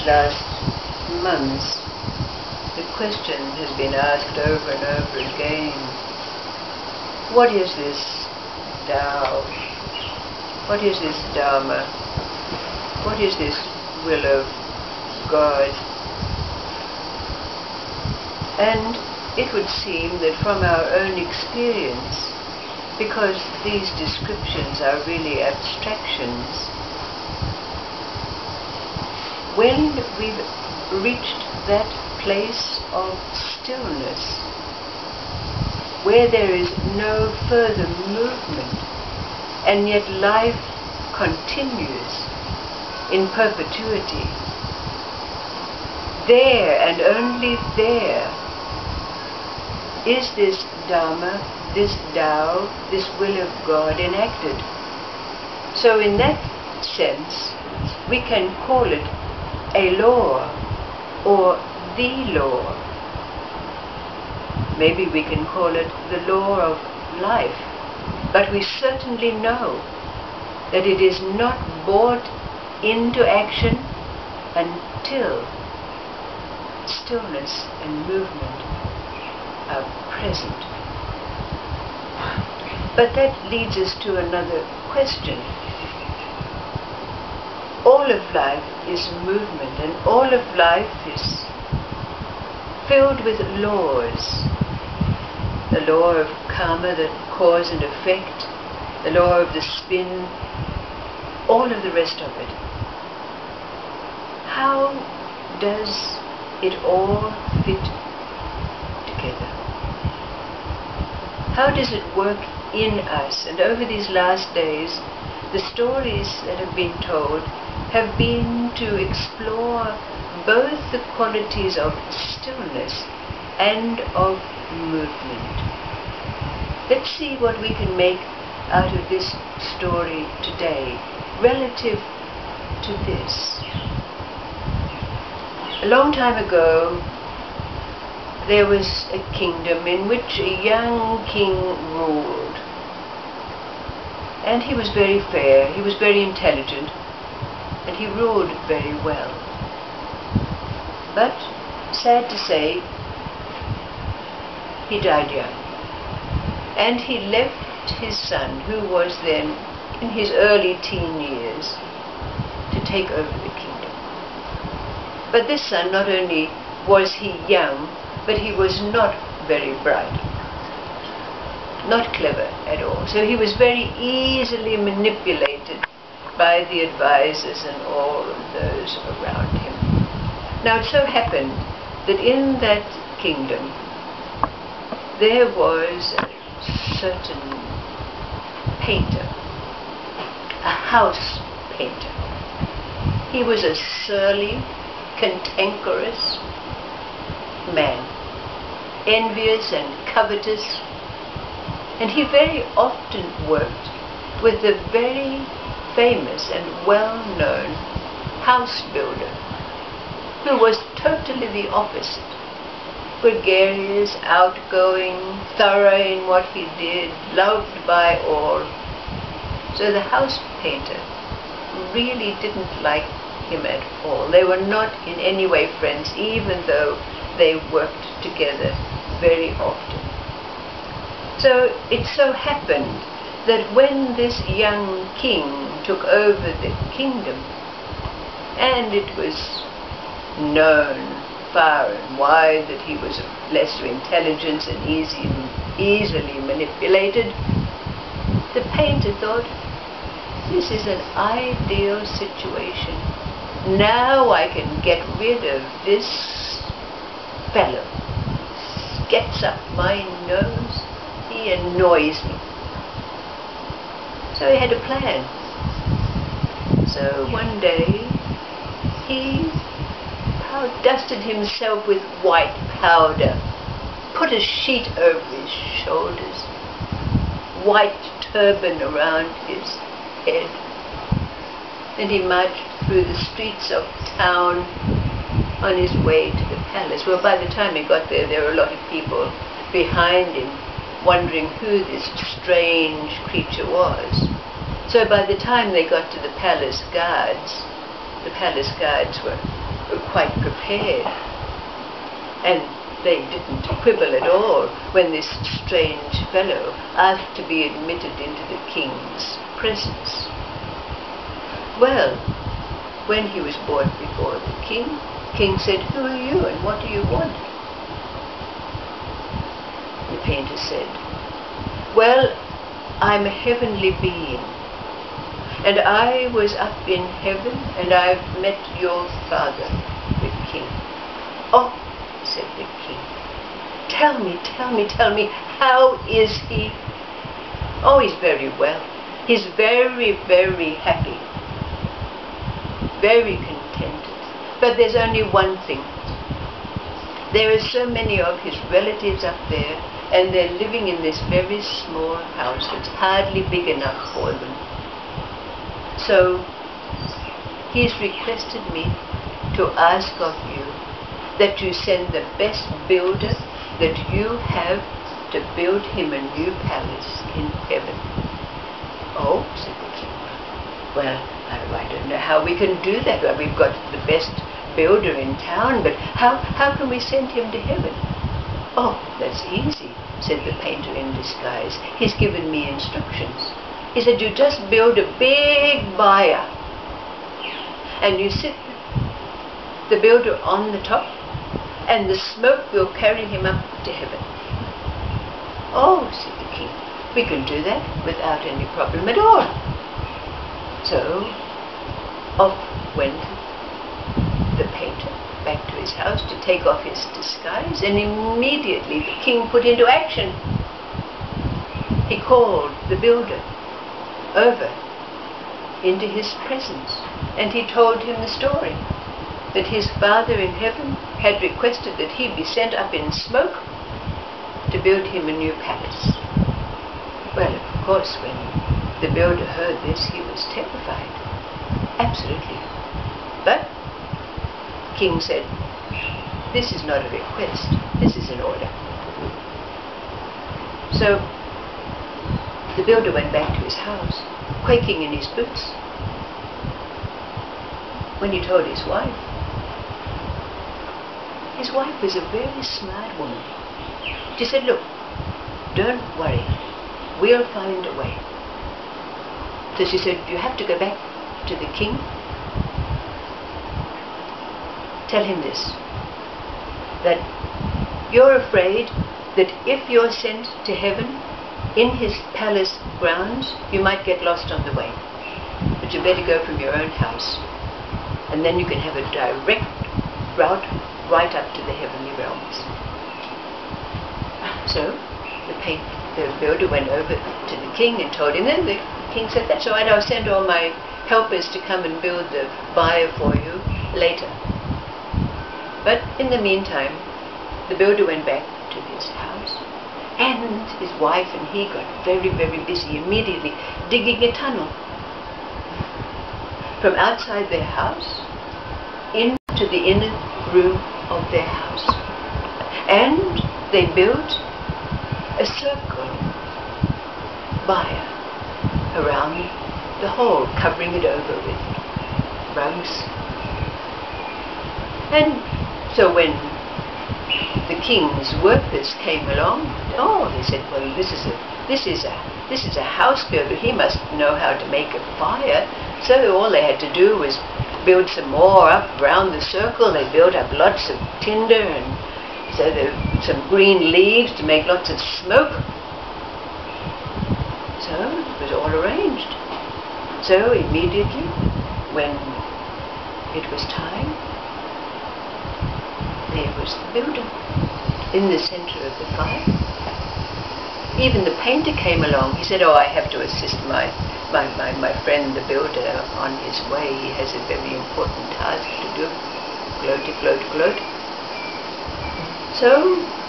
these last months, the question has been asked over and over again, what is this Tao? What is this Dharma? What is this will of God? And it would seem that from our own experience, because these descriptions are really abstractions, when we've reached that place of stillness, where there is no further movement, and yet life continues in perpetuity, there and only there is this Dharma, this Tao, this will of God enacted. So in that sense, we can call it a law or the law. Maybe we can call it the law of life, but we certainly know that it is not brought into action until stillness and movement are present. But that leads us to another question. All of life is movement, and all of life is filled with laws. The law of karma, the cause and effect, the law of the spin, all of the rest of it. How does it all fit together? How does it work in us? And over these last days, the stories that have been told have been to explore both the qualities of stillness and of movement. Let's see what we can make out of this story today relative to this. A long time ago, there was a kingdom in which a young king ruled. And he was very fair, he was very intelligent, and he ruled very well. But, sad to say, he died young. And he left his son, who was then in his early teen years, to take over the kingdom. But this son, not only was he young, but he was not very bright, not clever at all. So he was very easily manipulated by the advisors and all of those around him. Now it so happened that in that kingdom there was a certain painter, a house painter. He was a surly, cantankerous man, envious and covetous, and he very often worked with the very famous and well-known house builder, who was totally the opposite. Gregarious, outgoing, thorough in what he did, loved by all. So the house painter really didn't like him at all. They were not in any way friends, even though they worked together very often. So it so happened that when this young king took over the kingdom, and it was known far and wide that he was of lesser intelligence and easily manipulated, the painter thought, this is an ideal situation. Now I can get rid of this fellow. Gets up my nose. He annoys me. So he had a plan. So one day he dusted himself with white powder, put a sheet over his shoulders, white turban around his head, and he marched through the streets of town on his way to the palace. Well, by the time he got there, there were a lot of people behind him wondering who this strange creature was. So by the time they got to the palace guards were quite prepared. And they didn't quibble at all when this strange fellow asked to be admitted into the king's presence. Well, when he was brought before the king said, "Who are you and what do you want?" The painter said, "Well, I'm a heavenly being, and I was up in heaven and I've met your father, the king." "Oh," said the king, tell me, how is he?" "Oh, he's very well. He's very, very happy, very contented. But there's only one thing. There are so many of his relatives up there, and they're living in this very small house that's hardly big enough for them. So he's requested me to ask of you that you send the best builder that you have to build him a new palace in heaven." "Oh," said the king, "well, I don't know how we can do that. Well, we've got the best builder in town, but how can we send him to heaven?" "Oh, that's easy," said the painter in disguise. "He's given me instructions. He said, you just build a big fire, and you sit the builder on the top, and the smoke will carry him up to heaven." "Oh," said the king, "we can do that without any problem at all." So off went the painter back to his house to take off his disguise, and immediately the king put into action. He called the builder over into his presence, and he told him the story, that his Father in heaven had requested that he be sent up in smoke to build him a new palace. Well, of course, when the builder heard this, he was terrified, absolutely. But the king said, "This is not a request, this is an order." So the builder went back to his house, quaking in his boots. When he told his wife was a very smart woman. She said, "Look, don't worry, we'll find a way." So she said, "You have to go back to the king. Tell him this, that you're afraid that if you're sent to heaven in his palace grounds, you might get lost on the way. But you better go from your own house, and then you can have a direct route right up to the heavenly realms." So the builder went over to the king and told him. Then the king said, "That's all right, I'll send all my helpers to come and build the fire for you later." But in the meantime, the builder went back to his house, and his wife and he got very, very busy immediately digging a tunnel from outside their house into the inner room of their house. And they built a circle fire around the hole, covering it over with rugs. And so when the king's workers came along, they said, "Well, this is a house builder. He must know how to make a fire." So all they had to do was build some more up around the circle. They built up lots of tinder, and so there were some green leaves to make lots of smoke. So it was all arranged. So immediately, when it was time, there was the builder in the center of the fire. Even the painter came along. He said, "Oh, I have to assist my friend the builder on his way. He has a very important task to do." Gloaty, gloat, gloat. So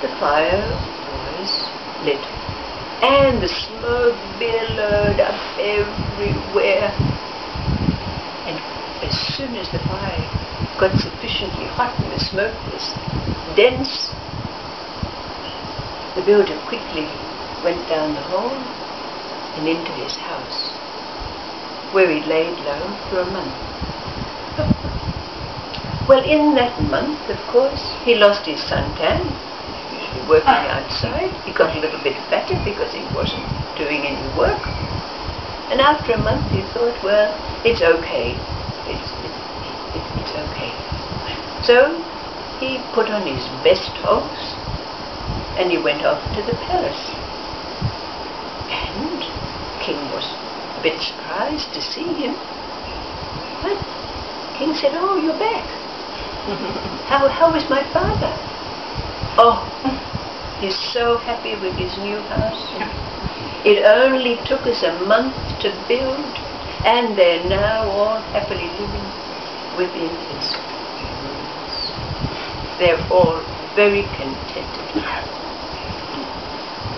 the fire was lit, and the smoke billowed up everywhere. And as soon as the fire got sufficiently hot and the smoke was dense, the builder quickly went down the hole and into his house, where he laid low for a month. Well, in that month, of course, he lost his suntan. Usually working outside. He got a little bit fatter because he wasn't doing any work. And after a month he thought, well, it's okay. It's okay. So he put on his best hose and he went off to the palace. And King was a bit surprised to see him. But King said, oh, you're back. How is my father? Oh, he's so happy with his new house. It only took us a month to build, and they're now all happily living within its walls. They're all very contented.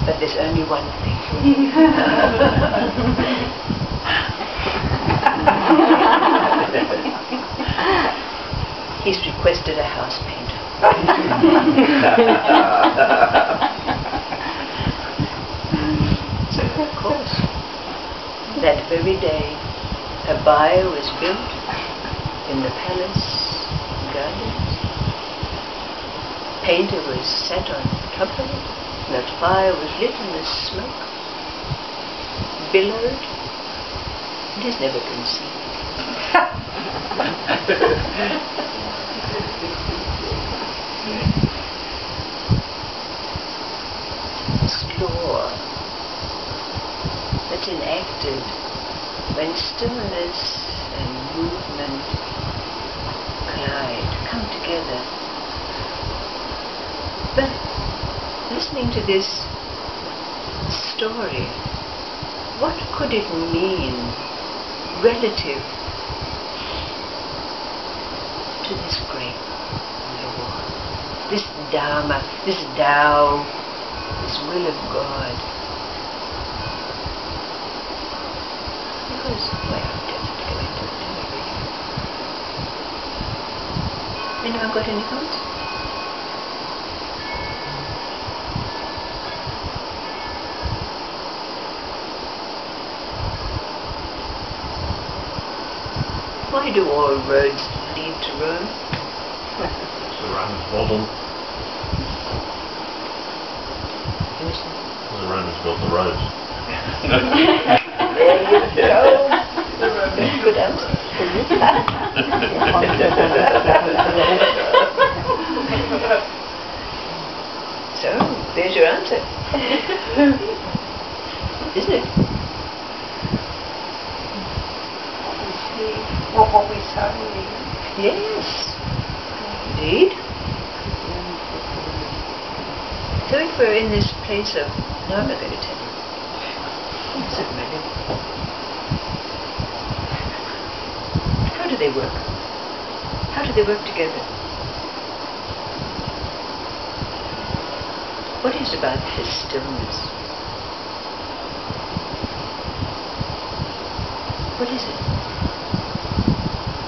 But there's only one thing. He's requested a house painter. So, of course, that very day, a byre was built in the palace gardens. Painter was set on top of it, and the fire was lit and the smoke billowed. It has never been seen. This law that's enacted when stillness and movement collide, come together. But listening to this story, what could it mean relative to this great law, this Dharma, this Tao, this will of God? Because, well, it doesn't go into it anyway. Anyone got any thoughts? Why do all roads lead to Rome? It's the Romans model. The Romans built the roads. There you go. Good answer. So, there's your answer. Isn't it? What we saw in Yes. Indeed. So if we're in this place of, no, I'm not going to tell you. It's a minute. How do they work? How do they work together? What is about this stillness? What is it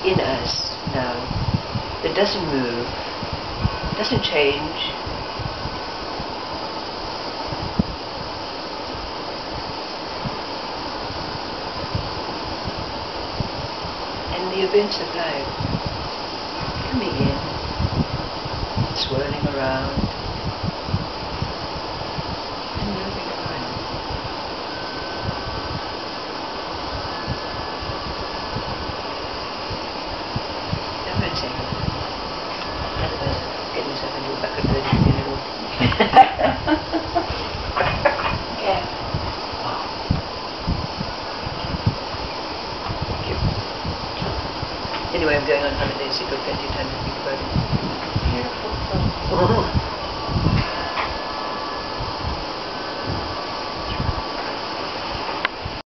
in us now that doesn't move, doesn't change? And the events of life coming in, swirling around, and moving on. I'm not saying otherwise get myself into a bucket of it, you know. Yeah. Thank you. Anyway, I'm going on holiday, so you've got plenty of time to